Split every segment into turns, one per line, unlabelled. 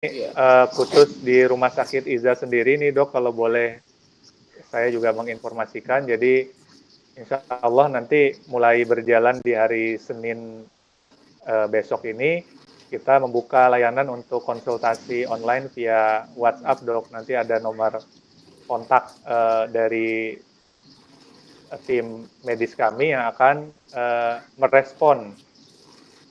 Iya.
Khusus di Rumah Sakit Iza sendiri nih dok, kalau boleh saya juga menginformasikan. Jadi insya Allah nanti mulai berjalan di hari Senin besok ini, kita membuka layanan untuk konsultasi online via WhatsApp dok. Nanti ada nomor kontak dari tim medis kami yang akan merespon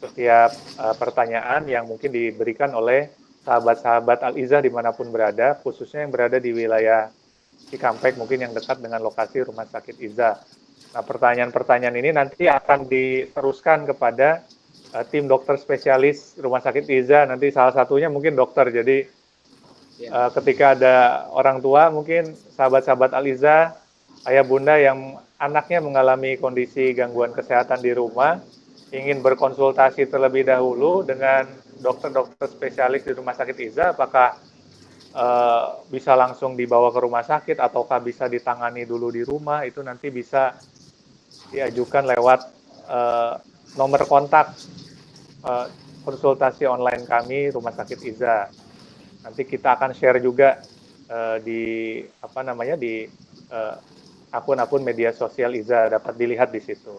setiap pertanyaan yang mungkin diberikan oleh sahabat-sahabat Al-Izzah dimanapun berada, khususnya yang berada di wilayah Cikampek, mungkin yang dekat dengan lokasi Rumah Sakit Izzah. Nah, pertanyaan-pertanyaan ini nanti akan diteruskan kepada tim dokter spesialis Rumah Sakit Izzah, nanti salah satunya mungkin dokter. Jadi ketika ada orang tua, mungkin sahabat-sahabat Al-Izzah, ayah bunda yang anaknya mengalami kondisi gangguan kesehatan di rumah, ingin berkonsultasi terlebih dahulu dengan dokter-dokter spesialis di Rumah Sakit Izzah, apakah bisa langsung dibawa ke rumah sakit ataukah bisa ditangani dulu di rumah, itu nanti bisa diajukan lewat nomor kontak konsultasi online kami Rumah Sakit Izzah. Nanti kita akan share juga di akun-akun media sosial Izzah, dapat dilihat di situ.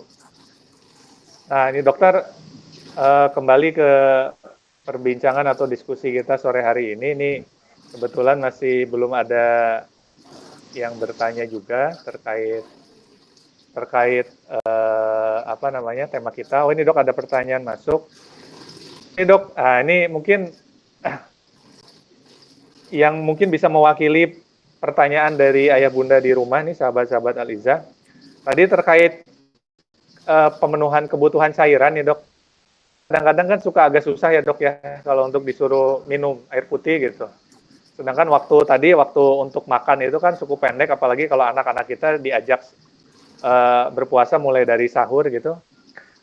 Nah, ini dokter, kembali ke perbincangan atau diskusi kita sore hari ini. Ini kebetulan masih belum ada yang bertanya juga terkait tema kita. Oh, ini dok ada pertanyaan masuk. Ini dok, ini mungkin yang mungkin bisa mewakili pertanyaan dari ayah bunda di rumah nih, sahabat-sahabat Al-Izzah. Tadi terkait pemenuhan kebutuhan cairan nih dok. Kadang-kadang kan suka agak susah ya dok ya, kalau untuk disuruh minum air putih gitu. Sedangkan waktu untuk makan itu kan cukup pendek, apalagi kalau anak-anak kita diajak berpuasa mulai dari sahur gitu.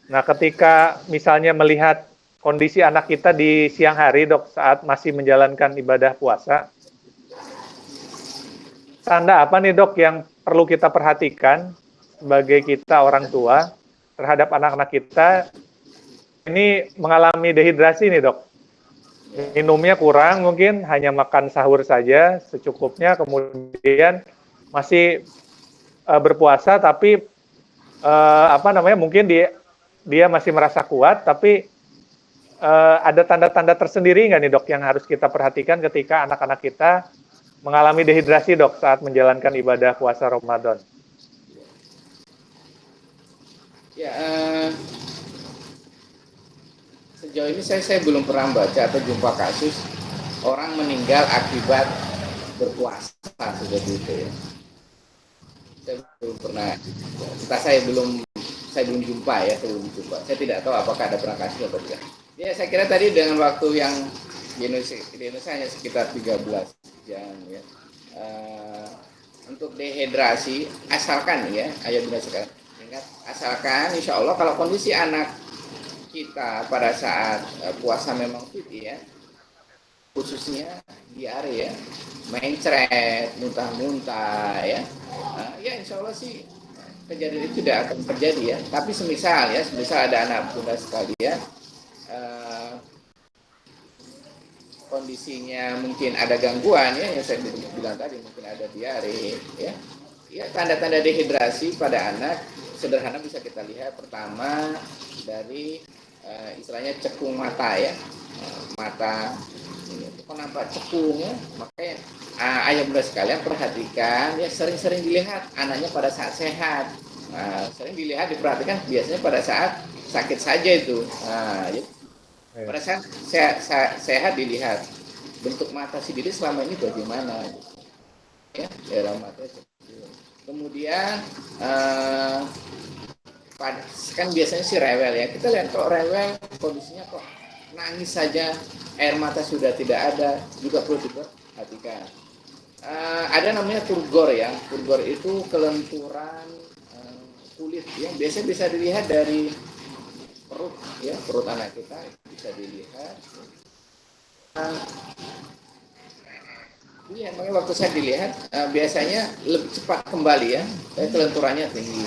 Nah, ketika misalnya melihat kondisi anak kita di siang hari dok, saat masih menjalankan ibadah puasa, tanda apa nih dok yang perlu kita perhatikan sebagai kita orang tua terhadap anak-anak kita ini mengalami dehidrasi nih dok? Minumnya kurang, mungkin hanya makan sahur saja secukupnya, kemudian masih berpuasa tapi mungkin dia masih merasa kuat, tapi ada tanda-tanda tersendiri nggak nih dok yang harus kita perhatikan ketika anak-anak kita mengalami dehidrasi dok saat menjalankan ibadah puasa Ramadan?
Ya, sejauh ini saya belum pernah baca atau jumpa kasus orang meninggal akibat berpuasa seperti itu ya. Saya belum pernah, saya belum jumpa ya, Saya tidak tahu apakah ada pernah kasus atau tidak. Ya, saya kira tadi dengan waktu yang di Indonesia hanya sekitar 13 jam ya. Untuk dehidrasi, asalkan ya, ayah bunda sekarang ingat, asalkan insya Allah kalau kondisi anak kita pada saat puasa memang fit ya, khususnya diare ya, mencret, muntah-muntah ya, ya insya Allah sih kejadian itu tidak akan terjadi ya. Tapi semisal ada anak bunda sekalian kondisinya mungkin ada gangguan ya, yang saya bilang tadi, mungkin ada diare ya. Ya, tanda-tanda dehidrasi pada anak sederhana bisa kita lihat. Pertama dari istilahnya cekung mata ya, mata ini kok nampak cekung ya, makanya ayah bunda sekalian perhatikan ya, sering-sering dilihat anaknya pada saat sehat. Sering dilihat, diperhatikan biasanya pada saat sakit saja itu. Pada saat sehat dilihat bentuk mata si diri selama ini bagaimana ya, daerah mata. Kemudian kan biasanya si rewel ya, kita lihat kok rewel kondisinya kok nangis saja, air mata sudah tidak ada, juga perlu diperhatikan. Ada namanya turgor ya, turgor itu kelenturan kulit ya, biasanya bisa dilihat dari perut ya, perut anak kita bisa dilihat. Iya, makanya waktu saya dilihat biasanya lebih cepat kembali ya, kelenturannya tinggi.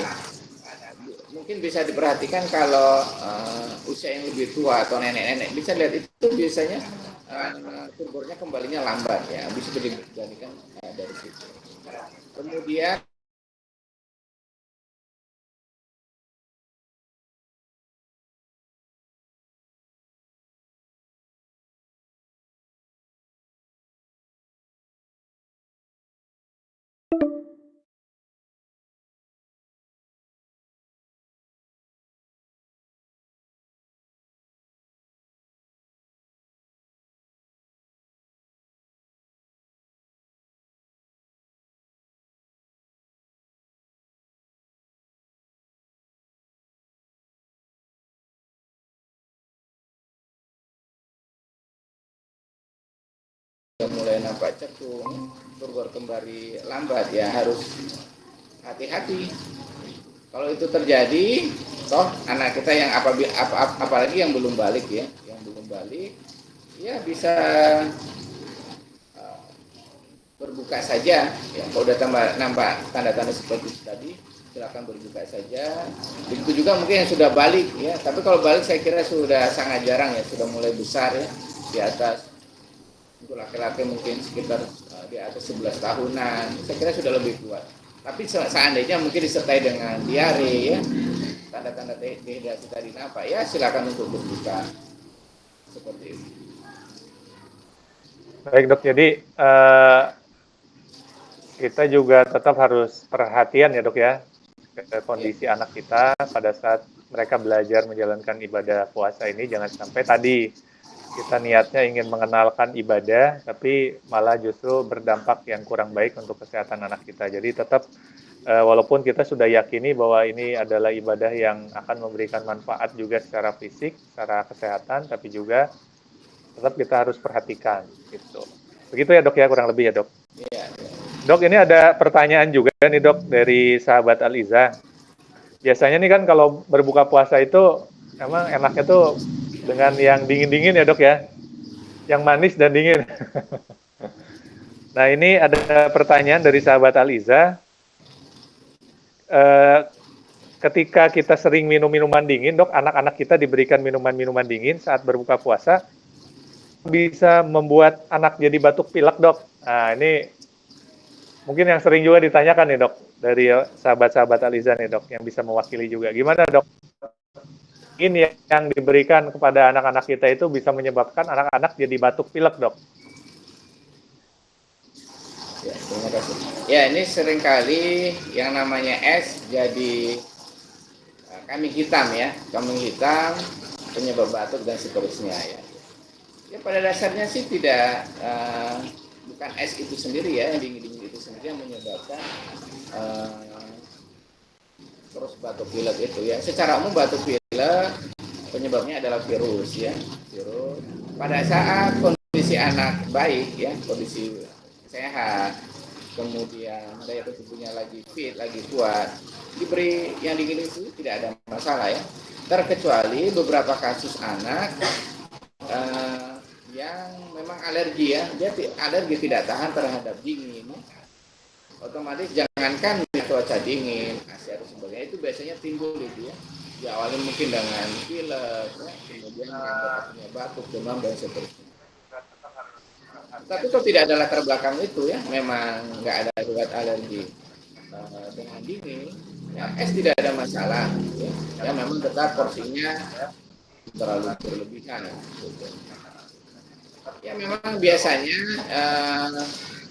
Mungkin bisa diperhatikan kalau usia yang lebih tua atau nenek-nenek, bisa lihat itu biasanya turbornya kembalinya lambat ya, bisa dibandingkan dari situ. Kemudian mulai nampak cekung, turgor kembali lambat ya, harus hati-hati. Kalau itu terjadi, toh anak kita yang apalagi yang belum balik ya, ya bisa berbuka saja. Ya, kalau udah nampak tanda-tanda seperti itu tadi, silakan berbuka saja. Begitu juga mungkin yang sudah balik ya, tapi kalau balik saya kira sudah sangat jarang ya, sudah mulai besar ya, di atas. Untuk laki-laki mungkin sekitar di atas 11 tahunan, saya kira sudah lebih kuat. Tapi seandainya mungkin disertai dengan diare ya, tanda-tanda dehidrasi tadi nampak ya, silakan untuk berbuka seperti itu.
Baik dok, jadi kita juga tetap harus perhatian ya dok ya, ke kondisi anak kita pada saat mereka belajar menjalankan ibadah puasa ini. Jangan sampai tadi kita niatnya ingin mengenalkan ibadah, tapi malah justru berdampak yang kurang baik untuk kesehatan anak kita. Jadi tetap walaupun kita sudah yakini bahwa ini adalah ibadah yang akan memberikan manfaat juga secara fisik, secara kesehatan, tapi juga tetap kita harus perhatikan gitu. Begitu ya dok ya, kurang lebih ya dok.
Iya.
Dok, ini ada pertanyaan juga nih dok dari sahabat Aliza. Biasanya nih kan kalau berbuka puasa itu emang enaknya tuh dengan yang dingin-dingin ya dok ya, yang manis dan dingin. Nah ini ada pertanyaan dari sahabat Aliza. Ketika kita sering minum minuman dingin dok, anak-anak kita diberikan minuman-minuman dingin saat berbuka puasa, bisa membuat anak jadi batuk pilek dok. Nah ini mungkin yang sering juga ditanyakan nih dok, dari sahabat-sahabat Aliza nih dok, yang bisa mewakili juga. Gimana dok? Ini yang diberikan kepada anak-anak kita itu bisa menyebabkan anak-anak jadi batuk pilek dok.
Ya, terima kasih. Ya, ini seringkali yang namanya es jadi kambing hitam ya, kambing hitam, penyebab batuk dan seterusnya ya. Ya pada dasarnya sih tidak bukan es itu sendiri ya, yang dingin-dingin itu sendiri yang menyebabkan terus batuk pilek itu ya. Secara umum batuk pilek penyebabnya adalah virus ya, virus. Pada saat kondisi anak baik ya, kondisi sehat, kemudian daya tahan tubuhnya lagi fit, lagi kuat, diberi yang dingin itu tidak ada masalah ya. Terkecuali beberapa kasus anak yang memang alergi ya, dia alergi tidak tahan terhadap dingin. Otomatis jangankan cuaca dingin, AC atau sebagainya, itu biasanya timbul itu ya. Diawali mungkin dengan pilek, ya, kemudian punya batuk, demam dan seterusnya. Tapi kalau tidak ada latar belakang itu ya, memang nggak ada riwayat alergi dengan dingin, ya es tidak ada masalah. Ya memang tetap porsinya terlalu berlebihan. Ya memang biasanya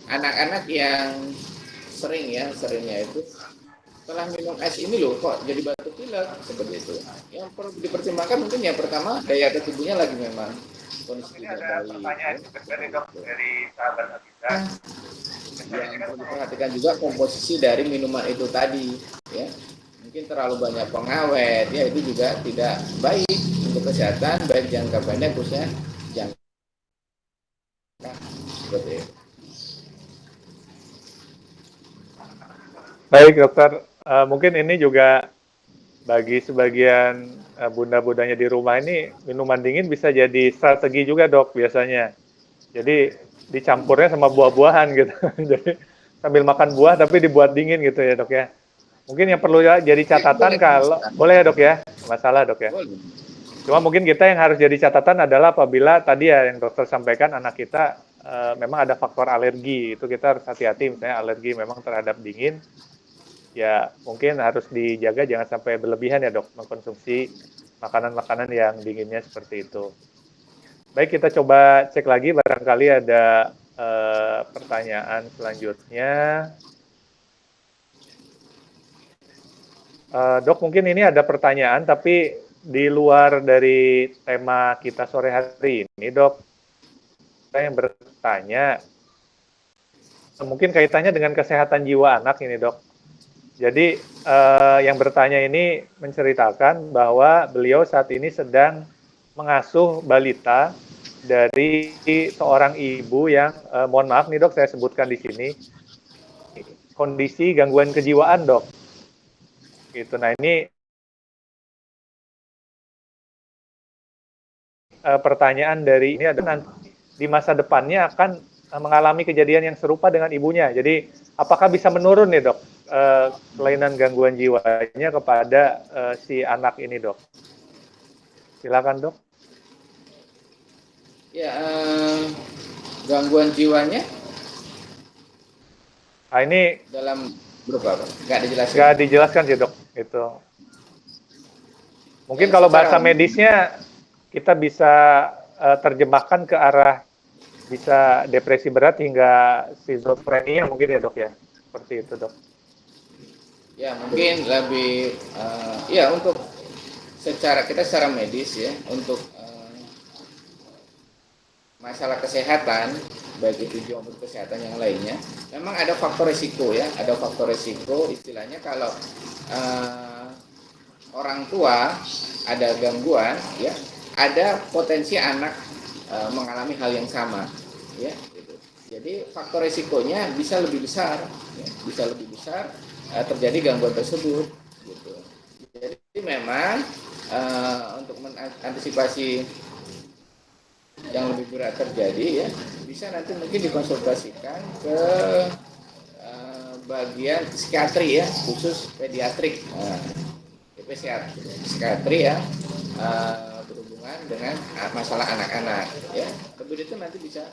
anak-anak yang seringnya itu setelah minum es ini loh kok jadi batuk pilek seperti itu. Yang perlu dipertimbangkan mungkin yang pertama daya tahan tubuhnya lagi memang kondisi tidak baik. Pertanyaan dari sahabat kita. Yang perlu diperhatikan juga komposisi dari minuman itu tadi, ya. Mungkin terlalu banyak pengawet, ya itu juga tidak baik untuk kesehatan baik jangka pendek khususnya jangka seperti itu.
Baik dokter, mungkin ini juga bagi sebagian bunda-bundanya di rumah ini minuman dingin bisa jadi strategi juga dok biasanya. Jadi dicampurnya sama buah-buahan gitu. Jadi sambil makan buah tapi dibuat dingin gitu ya dok ya. Mungkin yang perlu jadi catatan kalau boleh ya dok ya, masalah dok ya. Cuma mungkin kita yang harus jadi catatan adalah apabila tadi ya yang dokter sampaikan anak kita memang ada faktor alergi, itu kita harus hati-hati, misalnya alergi memang terhadap dingin, ya mungkin harus dijaga jangan sampai berlebihan ya dok, mengkonsumsi makanan-makanan yang dinginnya seperti itu. Baik, kita coba cek lagi barangkali ada pertanyaan selanjutnya. Dok, mungkin ini ada pertanyaan tapi di luar dari tema kita sore hari ini, dok. Saya yang bertanya, mungkin kaitannya dengan kesehatan jiwa anak ini, dok. Jadi yang bertanya ini menceritakan bahwa beliau saat ini sedang mengasuh balita dari seorang ibu yang, mohon maaf nih dok, saya sebutkan di sini, kondisi gangguan kejiwaan, dok. Gitu. Nah ini pertanyaan dari ini adalah nanti di masa depannya akan mengalami kejadian yang serupa dengan ibunya. Jadi apakah bisa menurun nih dok kelainan gangguan jiwanya kepada si anak ini dok? Silakan dok.
Ya, gangguan jiwanya?
Nah, ini
dalam berapa? Nggak dijelaskan.
Nggak dijelaskan sih dok. Itu. Mungkin kalau bahasa medisnya kita bisa terjemahkan ke arah bisa depresi berat hingga skizofrenia mungkin ya dok ya, seperti itu dok.
Ya mungkin lebih ya untuk secara medis ya untuk masalah kesehatan baik itu maupun kesehatan yang lainnya memang ada faktor risiko ya, ada faktor risiko istilahnya kalau orang tua ada gangguan ya, ada potensi anak mengalami hal yang sama ya gitu. Jadi faktor risikonya bisa lebih besar ya, bisa lebih besar terjadi gangguan tersebut gitu. Jadi memang untuk mengantisipasi yang lebih berat terjadi ya bisa nanti mungkin dikonsultasikan ke bagian psikiatri ya, khusus pediatrik, psikiatri ya berhubungan dengan masalah anak-anak ya. Kemudian itu nanti bisa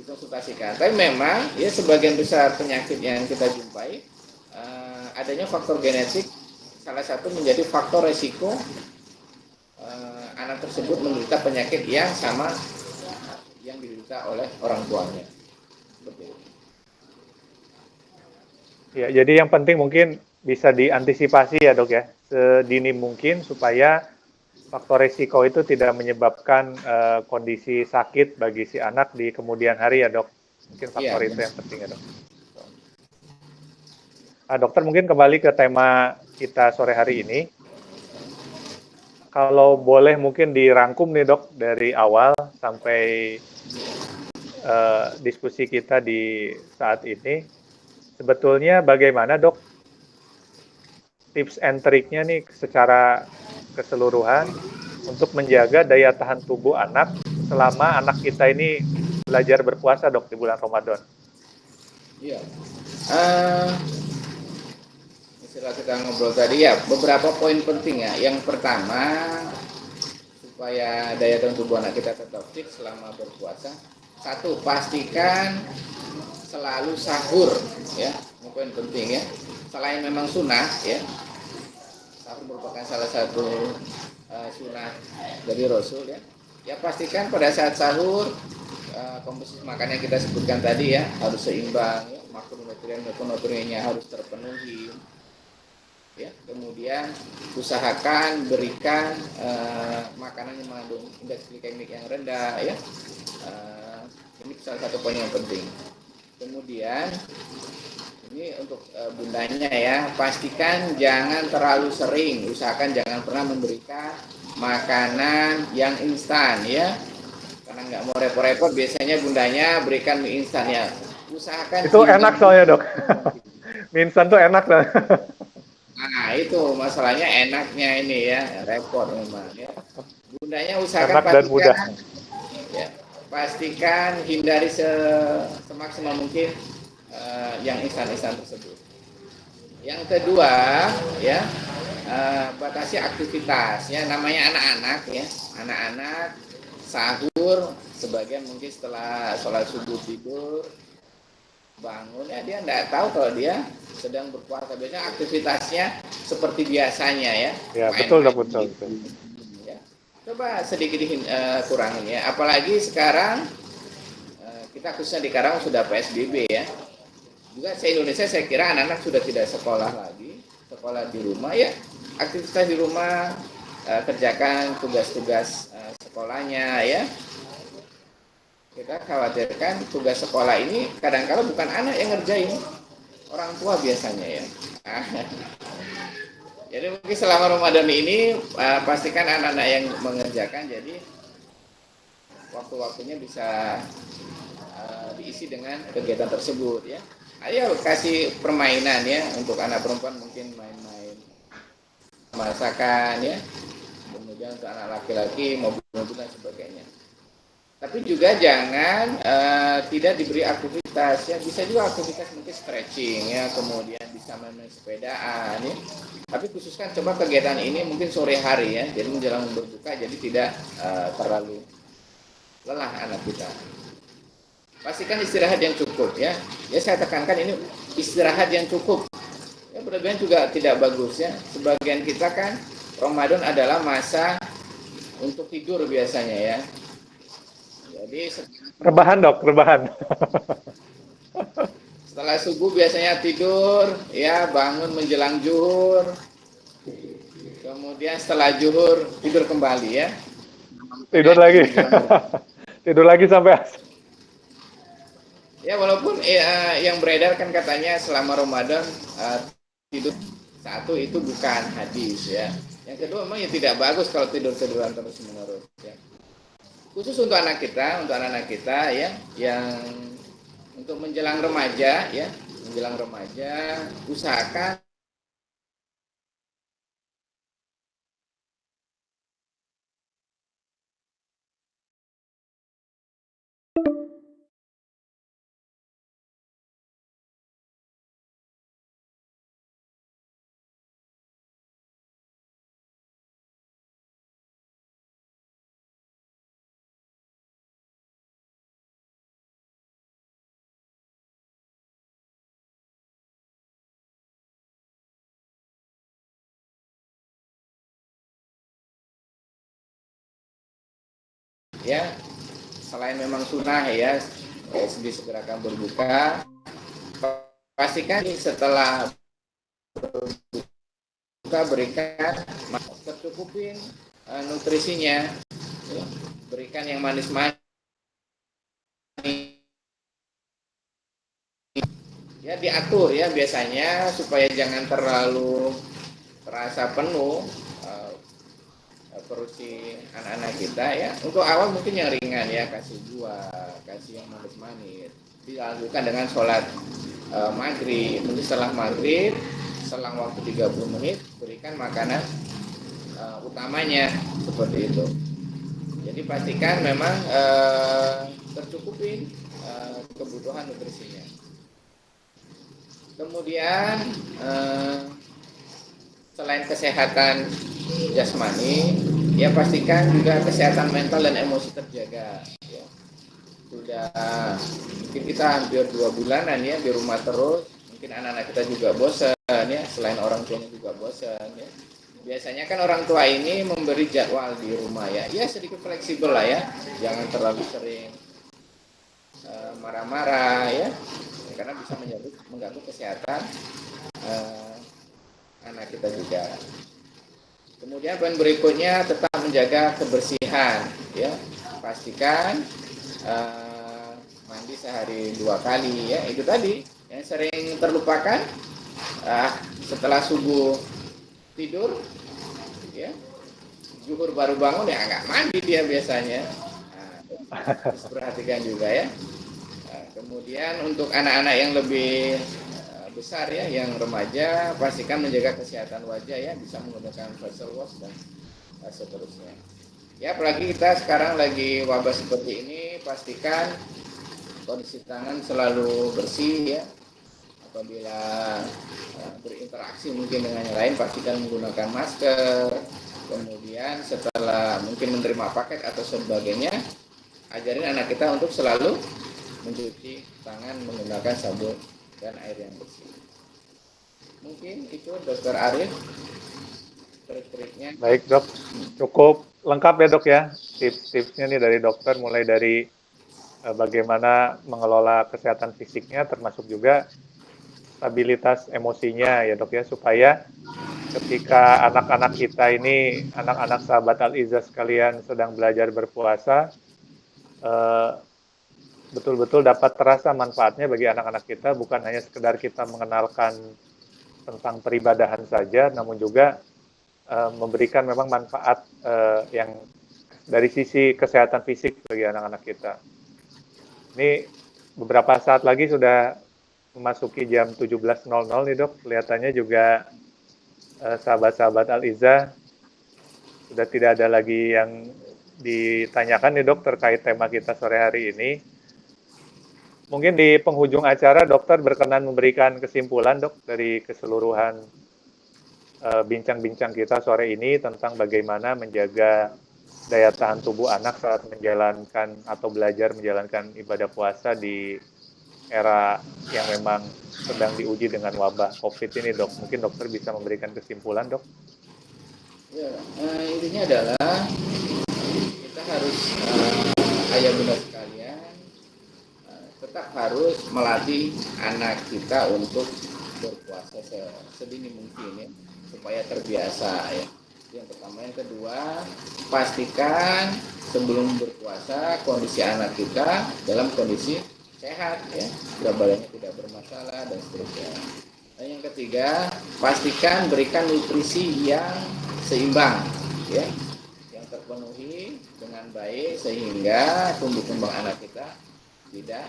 dikonsultasikan. Tapi memang ya sebagian besar penyakit yang kita jumpai adanya faktor genetik salah satu menjadi faktor resiko anak tersebut menderita penyakit yang sama yang diderita oleh orang tuanya. Seperti itu.
Ya, jadi yang penting mungkin bisa diantisipasi ya dok ya, sedini mungkin supaya faktor risiko itu tidak menyebabkan kondisi sakit bagi si anak di kemudian hari ya dok. Mungkin faktor itu yang penting ya dok. Nah, dokter mungkin kembali ke tema kita sore hari ini. Kalau boleh mungkin dirangkum nih dok dari awal sampai diskusi kita di saat ini. Sebetulnya bagaimana dok tips and triknya nih secara keseluruhan untuk menjaga daya tahan tubuh anak selama anak kita ini belajar berpuasa dok di bulan Ramadan?
Iya. Setelah kita ngobrol tadi ya beberapa poin penting ya. Yang pertama supaya daya tahan tubuh anak kita tetap fit selama berpuasa. Satu, pastikan selalu sahur ya. Ini poin penting ya. Selain memang sunnah ya. Sahur merupakan salah satu sunnah dari Rasul ya. Ya pastikan pada saat sahur komposisi makan yang kita sebutkan tadi ya harus seimbang ya. Makronutrien harus terpenuhi. Ya, kemudian usahakan berikan makanan yang mengandung indeks glikemik yang rendah ya. Ini salah satu poin yang penting. Kemudian ini untuk bundanya ya, pastikan jangan terlalu sering, usahakan jangan pernah memberikan makanan yang instan ya, karena nggak mau repot-repot biasanya bundanya berikan mie instan ya. Usahakan
itu enak soalnya dok. Mie instan tuh enak lah.
Nah itu masalahnya enaknya ini ya, repot memang ya. Bundanya usahakan
enak dan mudah.
Ya, pastikan hindari semaksimal mungkin yang instan-instan tersebut. Yang kedua ya batasi aktivitas ya, namanya anak-anak ya, anak-anak sahur, sebagian mungkin setelah sholat subuh tidur, bangun ya dia tidak tahu kalau dia sedang berpuasa. Biasanya aktivitasnya seperti biasanya ya,
Ya, betul,
main-main
betul,
gitu.
betul.
Ya. Coba sedikit kurangin ya, apalagi sekarang kita khususnya di Karawang sudah PSBB ya. Juga se-Indonesia saya kira anak-anak sudah tidak sekolah lagi, sekolah di rumah ya, aktivitas di rumah, kerjakan tugas-tugas sekolahnya ya. Kita khawatirkan tugas sekolah ini kadang-kala bukan anak yang ngerjain, orang tua biasanya ya. Jadi mungkin selama Ramadan ini pastikan anak-anak yang mengerjakan, jadi waktu-waktunya bisa diisi dengan kegiatan tersebut ya. Ayo kasih permainan ya untuk anak perempuan, mungkin main-main masakan ya, kemudian untuk anak laki-laki mobil-mobil dan sebagainya. Tapi juga jangan tidak diberi aktivitas ya, bisa juga aktivitas mungkin stretching ya, kemudian bisa main sepedaan ya. Tapi khususkan coba kegiatan ini mungkin sore hari ya, jadi menjelang berbuka, jadi tidak terlalu lelah anak kita. Pastikan istirahat yang cukup ya. Ya saya tekankan ini istirahat yang cukup. Ya berlebihan juga tidak bagus ya. Sebagian kita kan Ramadan adalah masa untuk tidur biasanya ya. Jadi
Rebahan dok, rebahan.
setelah subuh biasanya tidur ya, bangun menjelang zuhur. Kemudian setelah zuhur tidur kembali ya.
Tidur lagi. Tidur lagi sampai asar.
Ya walaupun yang beredar kan katanya selama Ramadan tidur satu itu bukan hadis ya. Yang kedua memang ya tidak bagus kalau tidur-tiduran terus menerus ya. Khusus untuk anak kita, untuk anak-anak kita ya, yang untuk menjelang remaja ya, menjelang remaja usahakan ya, selain memang sunnah ya, segerakan berbuka, pastikan setelah berbuka berikan tercukupin nutrisinya ya. Berikan yang manis-manis ya, diatur ya biasanya supaya jangan terlalu terasa penuh perut si anak-anak kita ya. Untuk awal mungkin yang ringan ya, kasih buah, kasih yang manis-manis, dilakukan dengan sholat maghrib. Mungkin setelah maghrib, selang waktu 30 menit berikan makanan utamanya seperti itu. Jadi pastikan memang tercukupin kebutuhan nutrisinya. Kemudian selain kesehatan jasmani, ya pastikan juga kesehatan mental dan emosi terjaga. Ya. Sudah mungkin kita hampir 2 bulanan ya di rumah terus, mungkin anak-anak kita juga bosan ya, selain orang tuanya juga bosan ya. Biasanya kan orang tua ini memberi jadwal di rumah ya, ya sedikit fleksibel lah ya, jangan terlalu sering marah-marah ya, karena bisa mengganggu kesehatan anak kita juga. Kemudian poin berikutnya tetap menjaga kebersihan ya, pastikan mandi sehari 2 kali ya. Itu tadi yang sering terlupakan, setelah subuh tidur ya, zuhur baru bangun ya nggak mandi dia biasanya. Harus perhatikan juga ya. Kemudian untuk anak-anak yang lebih besar ya, yang remaja, pastikan menjaga kesehatan wajah ya, bisa menggunakan facial wash dan seterusnya. Ya apalagi kita sekarang lagi wabah seperti ini, pastikan kondisi tangan selalu bersih ya. apabila berinteraksi mungkin dengan yang lain pastikan menggunakan masker. Kemudian setelah mungkin menerima paket atau sebagainya, ajarin anak kita untuk selalu mencuci tangan menggunakan sabun dan air yang bersih. Mungkin itu Dokter Arif trik-triknya.
Baik dok, cukup lengkap ya dok ya tips-tipsnya nih dari dokter, mulai dari bagaimana mengelola kesehatan fisiknya termasuk juga stabilitas emosinya ya dok ya, supaya ketika anak-anak kita ini, anak-anak sahabat Al-Izzah sekalian sedang belajar berpuasa, betul-betul dapat terasa manfaatnya bagi anak-anak kita, bukan hanya sekedar kita mengenalkan tentang peribadahan saja, namun juga memberikan memang manfaat yang dari sisi kesehatan fisik bagi anak-anak kita. Ini beberapa saat lagi sudah memasuki jam 17.00 nih dok, kelihatannya juga sahabat-sahabat Al-Izzah sudah tidak ada lagi yang ditanyakan nih dok terkait tema kita sore hari ini. Mungkin di penghujung acara dokter berkenan memberikan kesimpulan dok dari keseluruhan bincang-bincang kita sore ini tentang bagaimana menjaga daya tahan tubuh anak saat menjalankan atau belajar menjalankan ibadah puasa di era yang memang sedang diuji dengan wabah COVID ini dok. Mungkin dokter bisa memberikan kesimpulan dok.
Ya, intinya adalah kita harus ayah bunda sekalian tetap harus melatih anak kita untuk berpuasa sedini mungkin ya, supaya terbiasa ya. Yang pertama, yang kedua, pastikan sebelum berpuasa kondisi anak kita dalam kondisi sehat ya, berat badannya tidak bermasalah dan seterusnya. Dan yang ketiga, pastikan berikan nutrisi yang seimbang ya, yang terpenuhi dengan baik sehingga tumbuh kembang anak kita tidak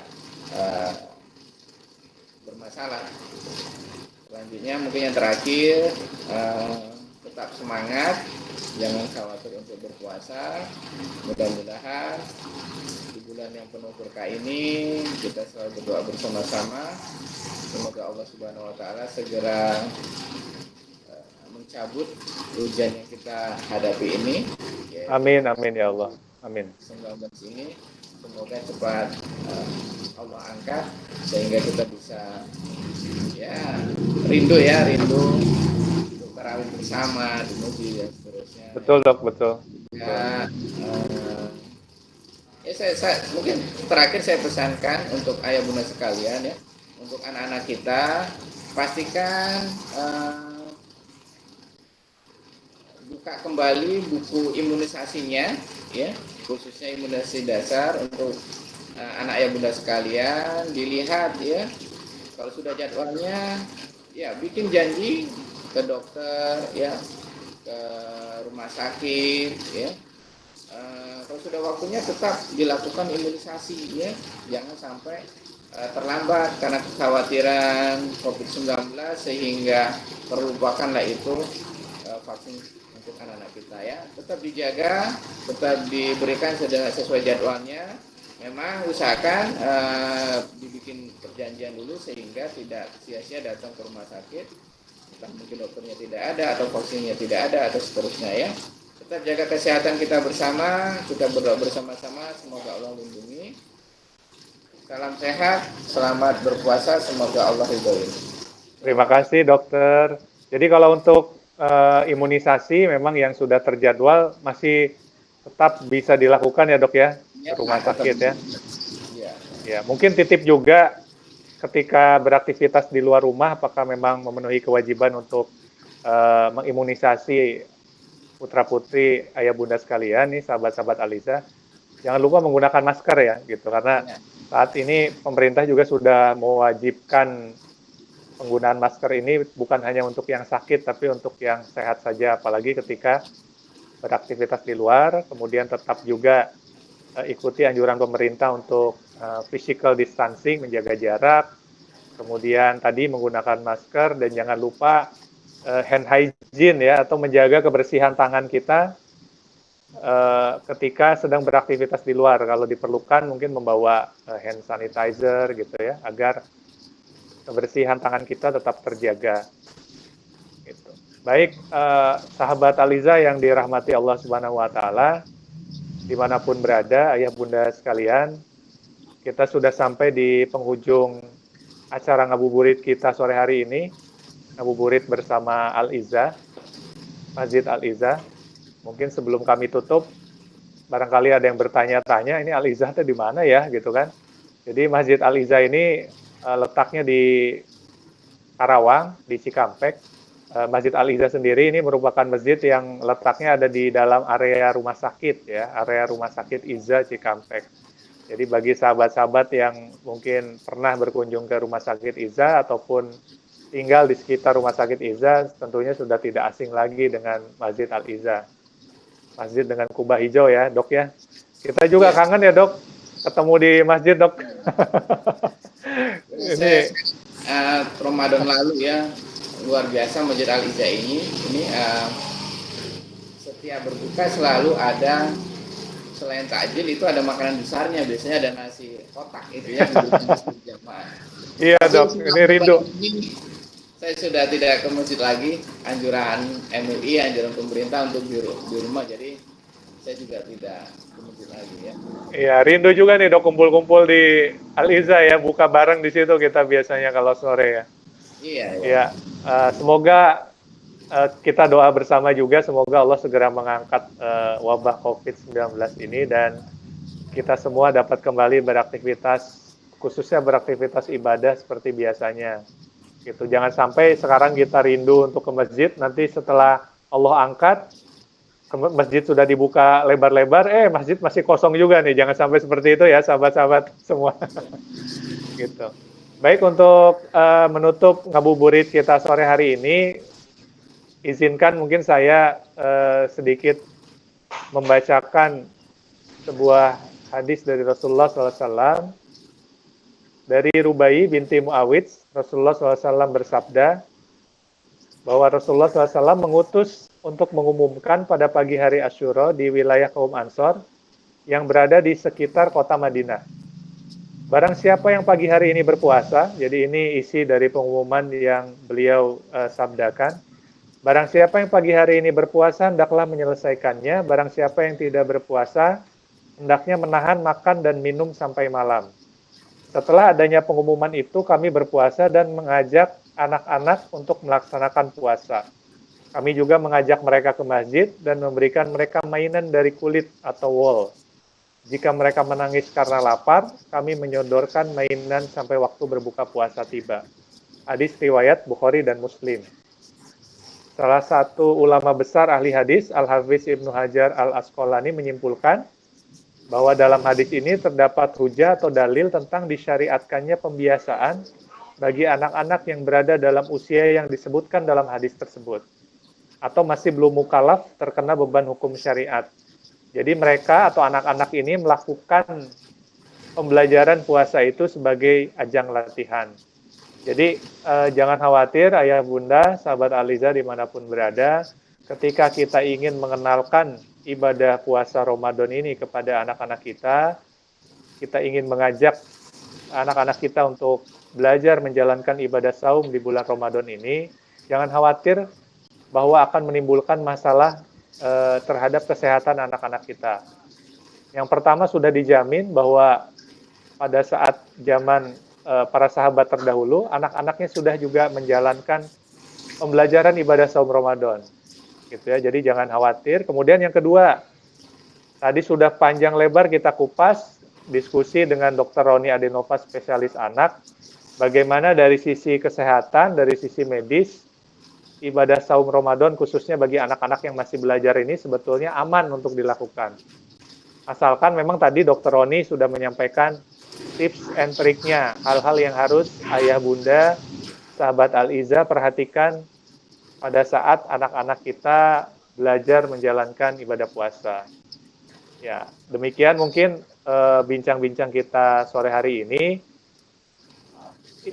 bermasalah. Selanjutnya mungkin yang terakhir, tetap semangat, jangan khawatir untuk berpuasa. Mudah-mudahan di bulan yang penuh berkah ini kita selalu berdoa bersama-sama. Semoga Allah Subhanahu wa taala segera mencabut hujan yang kita hadapi ini.
Amin, amin ya Allah. Amin.
19 ini semoga cepat Allah angkat sehingga kita bisa rindu untuk tarawih bersama di masjid dan seterusnya.
Betul dok, betul.
Ya, saya mungkin terakhir saya pesankan untuk ayah bunda sekalian ya, untuk anak-anak kita pastikan buka kembali buku imunisasinya ya, khususnya imunisasi dasar untuk anak ayah bunda sekalian, dilihat ya. Kalau sudah jadwalnya ya bikin janji ke dokter ya, ke rumah sakit ya. Kalau sudah waktunya tetap dilakukan imunisasi ya, jangan sampai terlambat karena kekhawatiran COVID-19 sehingga terlupakanlah itu vaksin untuk anak-anak kita ya. Tetap dijaga, tetap diberikan sesuai jadwalnya. Memang usahakan dibikin perjanjian dulu sehingga tidak sia-sia datang ke rumah sakit, entah mungkin dokternya tidak ada atau vaksinnya tidak ada atau seterusnya ya. Tetap jaga kesehatan kita bersama, kita berdoa bersama-sama, semoga Allah lindungi. Salam sehat, selamat berpuasa, semoga Allah ridhoi.
Terima kasih dokter. Jadi kalau untuk imunisasi memang yang sudah terjadwal masih tetap bisa dilakukan ya dok ya, rumah sakit ya. Ya, mungkin titip juga ketika beraktivitas di luar rumah, apakah memang memenuhi kewajiban untuk mengimunisasi putra-putri ayah bunda sekalian nih, sahabat-sahabat Al-Izzah, jangan lupa menggunakan masker ya, gitu. Karena saat ini pemerintah juga sudah mewajibkan penggunaan masker ini bukan hanya untuk yang sakit, tapi untuk yang sehat saja, apalagi ketika beraktivitas di luar, kemudian tetap juga ikuti anjuran pemerintah untuk physical distancing, menjaga jarak, kemudian tadi menggunakan masker, dan jangan lupa hand hygiene ya, atau menjaga kebersihan tangan kita ketika sedang beraktivitas di luar. Kalau diperlukan mungkin membawa hand sanitizer gitu ya, agar kebersihan tangan kita tetap terjaga. Gitu. Baik, sahabat Aliza yang dirahmati Allah Subhanahu Wa Taala, dimanapun berada, ayah bunda sekalian, kita sudah sampai di penghujung acara ngabuburit kita sore hari ini, ngabuburit bersama Al-Izzah, Masjid Al-Izzah. Mungkin sebelum kami tutup, barangkali ada yang bertanya-tanya, ini Al-Izzah itu di mana ya, gitu kan? Jadi Masjid Al-Izzah ini letaknya di Karawang, di Cikampek. Masjid Al-Izzah sendiri ini merupakan masjid yang letaknya ada di dalam area rumah sakit, ya, area rumah sakit Izzah Cikampek. Jadi bagi sahabat-sahabat yang mungkin pernah berkunjung ke rumah sakit Izzah ataupun tinggal di sekitar rumah sakit Izzah, tentunya sudah tidak asing lagi dengan Masjid Al-Izzah. Masjid dengan kubah hijau ya, Dok ya. Kita juga kangen ya, Dok, ketemu di masjid, Dok.
Ini Ramadan lalu ya, luar biasa Masjid Al-Izzah ini setiap berbuka selalu ada, selain takjil itu ada makanan besarnya, biasanya ada nasi kotak itu ya di jamaah.
Iya, Dok, ini rindu.
Saya sudah tidak ke masjid lagi, anjuran MUI, anjuran pemerintah untuk di rumah, jadi saya juga tidak ke masjid lagi ya.
Iya, rindu juga nih, Dok, kumpul-kumpul di Al-Izzah ya, buka bareng di situ kita biasanya kalau sore ya.
Iya.
Ya, semoga kita doa bersama juga, semoga Allah segera mengangkat wabah COVID-19 ini dan kita semua dapat kembali beraktivitas, khususnya beraktivitas ibadah seperti biasanya. Gitu. Jangan sampai sekarang kita rindu untuk ke masjid, nanti setelah Allah angkat, masjid sudah dibuka lebar-lebar, masjid masih kosong juga nih. Jangan sampai seperti itu ya, sahabat-sahabat semua. Gitu. Baik, untuk menutup ngabuburit kita sore hari ini, izinkan mungkin saya sedikit membacakan sebuah hadis dari Rasulullah SAW. Dari Rubai binti Muawidz, Rasulullah SAW bersabda bahwa Rasulullah SAW mengutus untuk mengumumkan pada pagi hari Asyura di wilayah kaum Ansor yang berada di sekitar kota Madinah. Barang siapa yang pagi hari ini berpuasa, jadi ini isi dari pengumuman yang beliau sabdakan. Barang siapa yang pagi hari ini berpuasa, hendaklah menyelesaikannya. Barang siapa yang tidak berpuasa, hendaknya menahan makan dan minum sampai malam. Setelah adanya pengumuman itu, kami berpuasa dan mengajak anak-anak untuk melaksanakan puasa. Kami juga mengajak mereka ke masjid dan memberikan mereka mainan dari kulit atau wool. Jika mereka menangis karena lapar, kami menyodorkan mainan sampai waktu berbuka puasa tiba. Hadis riwayat Bukhari dan Muslim. Salah satu ulama besar ahli hadis, Al-Hafiz Ibnu Hajar Al-Asqalani menyimpulkan bahwa dalam hadis ini terdapat hujah atau dalil tentang disyariatkannya pembiasaan bagi anak-anak yang berada dalam usia yang disebutkan dalam hadis tersebut, atau masih belum mukallaf terkena beban hukum syariat. Jadi mereka atau anak-anak ini melakukan pembelajaran puasa itu sebagai ajang latihan. Jadi jangan khawatir ayah bunda, sahabat Aliza dimanapun berada, ketika kita ingin mengenalkan ibadah puasa Ramadan ini kepada anak-anak kita ingin mengajak anak-anak kita untuk belajar menjalankan ibadah saum di bulan Ramadan ini, jangan khawatir bahwa akan menimbulkan masalah terhadap kesehatan anak-anak kita. Yang pertama sudah dijamin bahwa pada saat zaman para sahabat terdahulu, anak-anaknya sudah juga menjalankan pembelajaran ibadah saum Ramadan. Gitu ya, jadi jangan khawatir. Kemudian yang kedua, tadi sudah panjang lebar kita kupas diskusi dengan Dr. Roni Adenova, spesialis anak, bagaimana dari sisi kesehatan, dari sisi medis, ibadah saum Ramadan khususnya bagi anak-anak yang masih belajar ini sebetulnya aman untuk dilakukan. Asalkan memang tadi Dr. Roni sudah menyampaikan tips and triknya, hal-hal yang harus ayah bunda, sahabat Al-Izzah perhatikan pada saat anak-anak kita belajar menjalankan ibadah puasa. Ya, demikian mungkin bincang-bincang kita sore hari ini.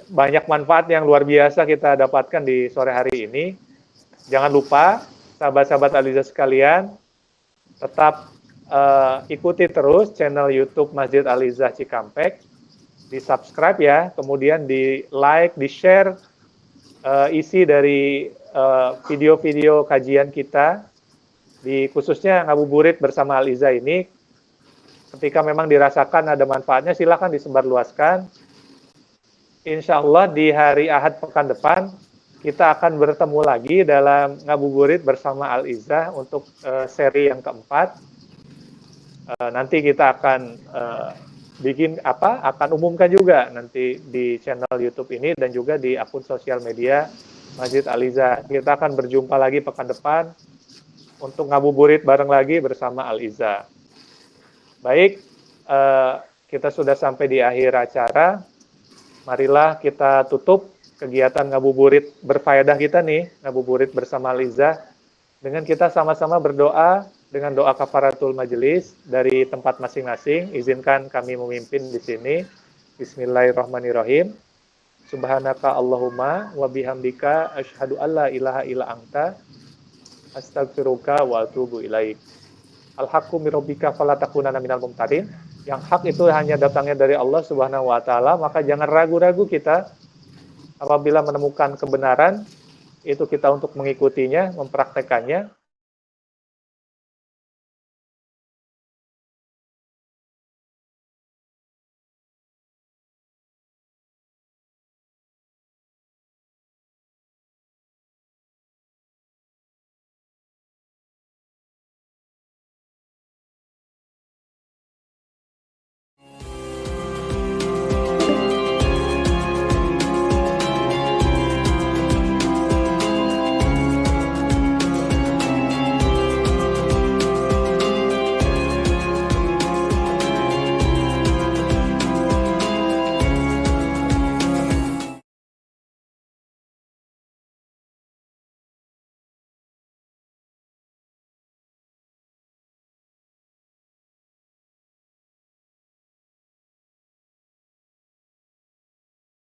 Banyak manfaat yang luar biasa kita dapatkan di sore hari ini. Jangan lupa, sahabat-sahabat Al-Izzah sekalian, tetap ikuti terus channel YouTube Masjid Al-Izzah Cikampek. di subscribe ya, kemudian di like, di share isi dari video-video kajian kita, di khususnya ngabuburit bersama Al-Iza ini. Ketika memang dirasakan ada manfaatnya, silakan disebarluaskan. Insya Allah di hari Ahad pekan depan, kita akan bertemu lagi dalam ngabuburit bersama Al-Iza untuk seri yang keempat. Nanti kita akan akan umumkan juga nanti di channel YouTube ini dan juga di akun sosial media Masjid Al-Iza. Kita akan berjumpa lagi pekan depan untuk ngabuburit bareng lagi bersama Al-Iza. Baik, kita sudah sampai di akhir acara. Marilah kita tutup kegiatan ngabuburit berfaedah kita nih, ngabuburit bersama Al-Iza, dengan kita sama-sama berdoa dengan doa kafaratul majelis dari tempat masing-masing. Izinkan kami memimpin di sini. Bismillahirrahmanirrahim. Subhanaka Allahumma wa bihamdika asyhadu alla ilaha illa anta astaghfiruka wa atubu ilaik. Al-haqqu min rabbika fala takunanna minal mumtarin. Yang hak itu hanya datangnya dari Allah Subhanahu wa taala, maka jangan ragu-ragu kita apabila menemukan kebenaran, itu kita untuk mengikutinya, mempraktekannya.